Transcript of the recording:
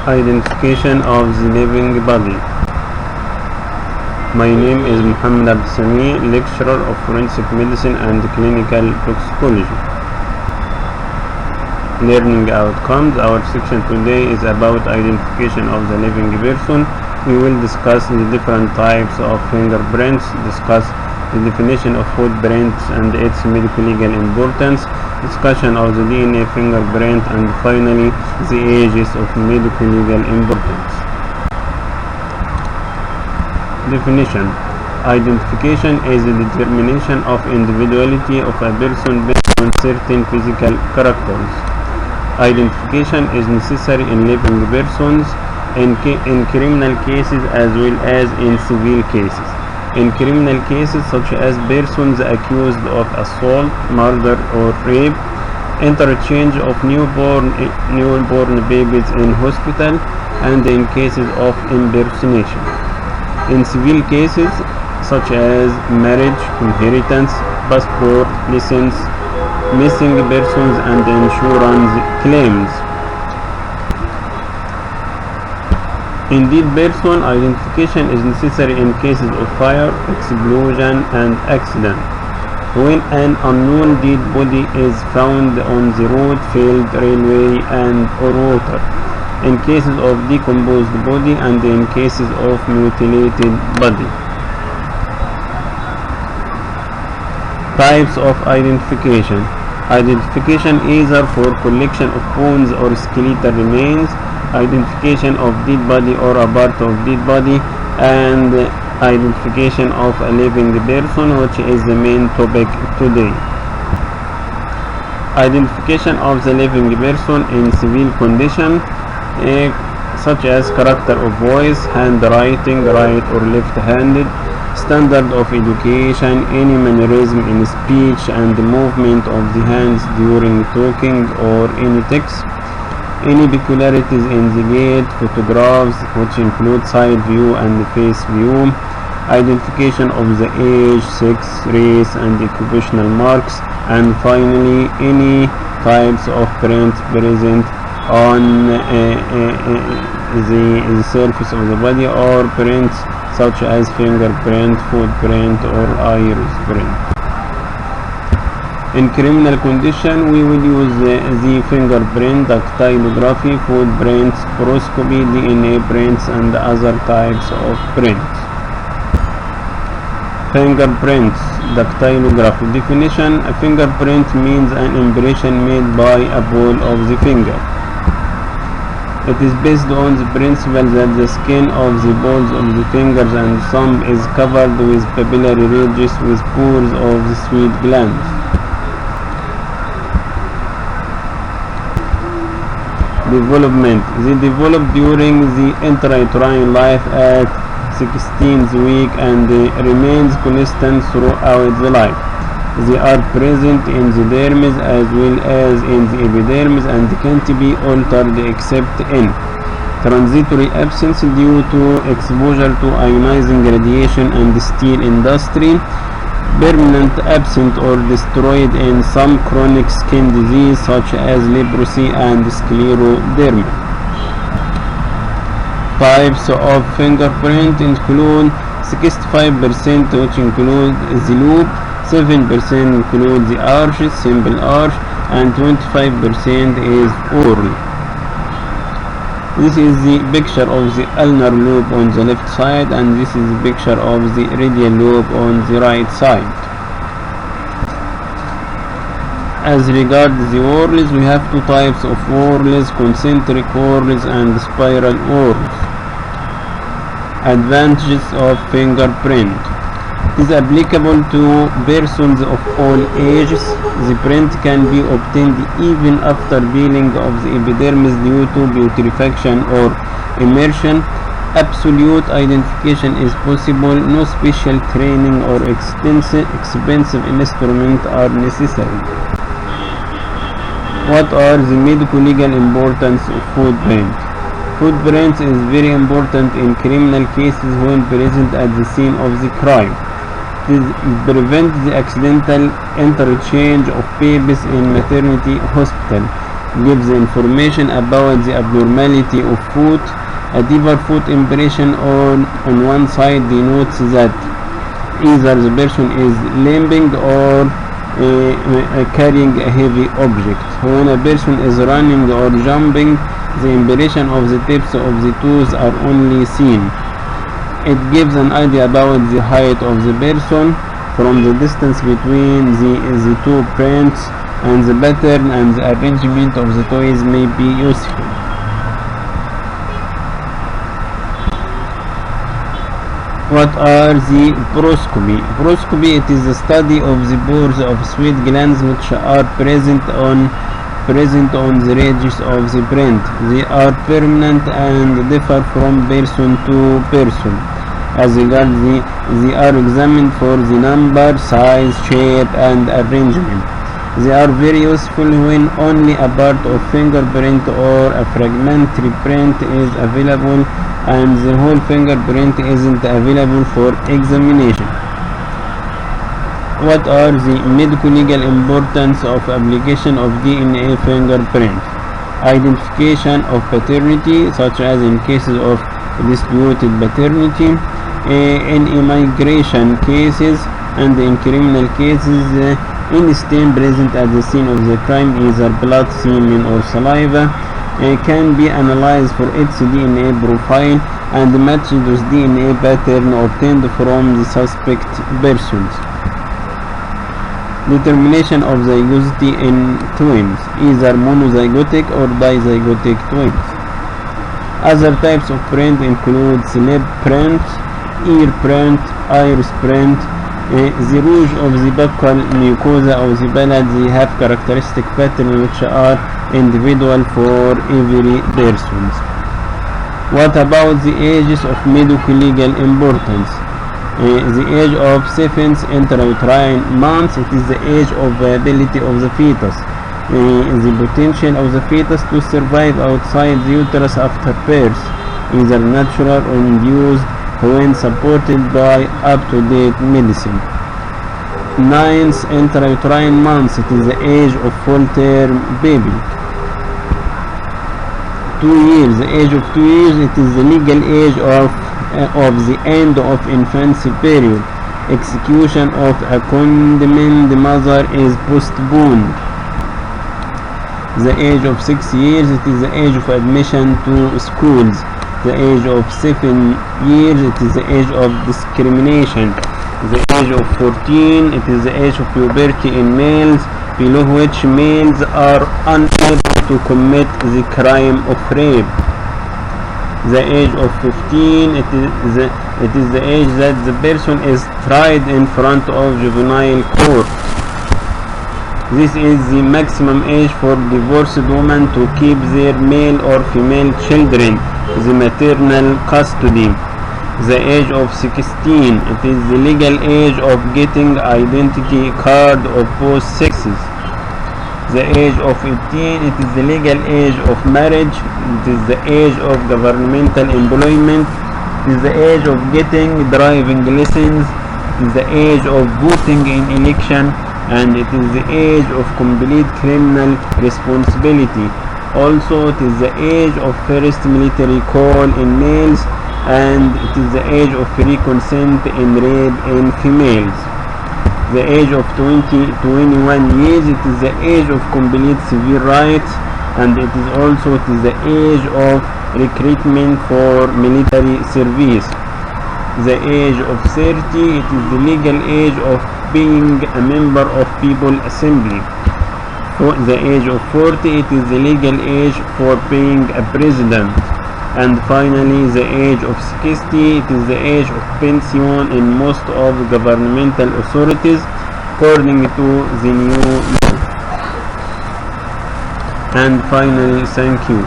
Identification of the living body. My name is Mohamed Abdelsamee, lecturer of forensic medicine and clinical toxicology. Learning outcomes. Our section today is about identification of the living person. We will discuss the different types of fingerprints, discuss the definition of footprints and its medico-legal importance, discussion of the DNA fingerprint, and finally the ages of medico-legal importance. Definition. Identification is the determination of individuality of a person based on certain physical characters. Identification is necessary in living persons in criminal cases as well as in civil cases. In criminal cases such as persons accused of assault, murder or rape, interchange of newborn babies in hospital, and in cases of impersonation. In civil cases such as marriage, inheritance, passport, license, missing persons and insurance claims. Indeed, person identification is necessary in cases of fire, explosion, and accident. When an unknown dead body is found on the road, field, railway, or water. In cases of decomposed body and in cases of mutilated body. Types of identification. Identification either for collection of bones or skeletal remains, identification of dead body or a part of dead body, and identification of a living person, which is the main topic today. Identification of the living person in civil condition, such as character of voice, handwriting, right or left-handed, standard of education, any mannerism in speech and the movement of the hands during talking or any text, any peculiarities in the gait, photographs which include side view and face view, identification of the age, sex, race and occupational marks, and finally any types of prints present on the surface of the body or prints such as fingerprint, footprint or iris print. In criminal condition, we will use the fingerprint, dactylography, footprints, poroscopy, DNA prints, and other types of prints. Fingerprints, dactylography. Definition: a fingerprint means an impression made by a ball of the finger. It is based on the principle that the skin of the balls of the fingers and thumb is covered with papillary ridges with pores of the sweat glands. Development. They develop during the intrauterine life at 16th week and remains constant throughout the life. They are present in the dermis as well as in the epidermis and can't be altered except in transitory absence due to exposure to ionizing radiation and steel industry, permanent absent or destroyed in some chronic skin disease such as leprosy and scleroderma. Types of fingerprint include 65% which include the loop, 7% include the arch, simple arch, and 25% is oral. This is the picture of the ulnar lobe on the left side, and this is the picture of the radial lobe on the right side. As regards the whorls, we have two types of whorls: concentric whorls and spiral whorls. Advantages of fingerprint. It is applicable to persons of all ages. The print can be obtained even after peeling of the epidermis due to putrefaction or immersion. Absolute identification is possible. No special training or expensive instruments are necessary. What are the medico-legal importance of footprint? Footprints is very important in criminal cases when present at the scene of the crime. It prevents the accidental interchange of babies in maternity hospital. gives information about the abnormality of foot. A deeper foot impression on one side denotes that either the person is limping or carrying a heavy object. When a person is running or jumping, the impression of the tips of the toes are only seen. It gives an idea about the height of the person from the distance between the two prints, and the pattern and the arrangement of the toes may be useful. What are the poroscopy? Poroscopy, it is the study of the pores of sweat glands which are present on the edges of the print. They are permanent and differ from person to person. As regards they are examined for the number, size, shape, and arrangement. They are very useful when only a part of fingerprint or a fragmentary print is available and the whole fingerprint isn't available for examination. What are the medico-legal importance of application of DNA fingerprint? Identification of paternity, such as in cases of disputed paternity, in immigration cases, and in criminal cases, any stain present at the scene of the crime, either blood, semen, or saliva, can be analyzed for its DNA profile and matched with DNA pattern obtained from the suspect persons. Determination of zygosity in twins, either monozygotic or dizygotic twins. Other types of print include lip print, ear print, iris print, the rouge of the buccal mucosa of the palate. They have characteristic patterns which are individual for every person. What about the ages of medico-legal importance? The age of 7th intrauterine months, it is the age of viability of the fetus. The potential of the fetus to survive outside the uterus after birth, either natural or induced, when supported by up-to-date medicine. 9th intrauterine months, it is the age of full-term baby. 2 years, the age of 2 years, it is the legal age of the end of infancy period. Execution of a condemned mother is postponed. The age of 6 years, it is the age of admission to schools. The age of 7 years, it is the age of discrimination. The age of 14, it is the age of puberty in males, below which males are unable to commit the crime of rape. The age of 15, it is the age that the person is tried in front of juvenile court. This is the maximum age for divorced women to keep their male or female children, the maternal custody. The age of 16, it is the legal age of getting identity card of both sexes. The age of 18, it is the legal age of marriage. It is the age of governmental employment. It is the age of getting driving license. It is the age of voting in election, and it is the age of complete criminal responsibility. Also, it is the age of first military call in males, and it is the age of free consent in rape in females. The age of 20 to 21 years, it is the age of complete civil rights, and it is the age of recruitment for military service. The age of 30, it is the legal age of being a member of People Assembly. The age of 40, it is the legal age for being a president. And finally, the age of 60, it is the age of pension in most of governmental authorities, according to the new law. And finally, thank you.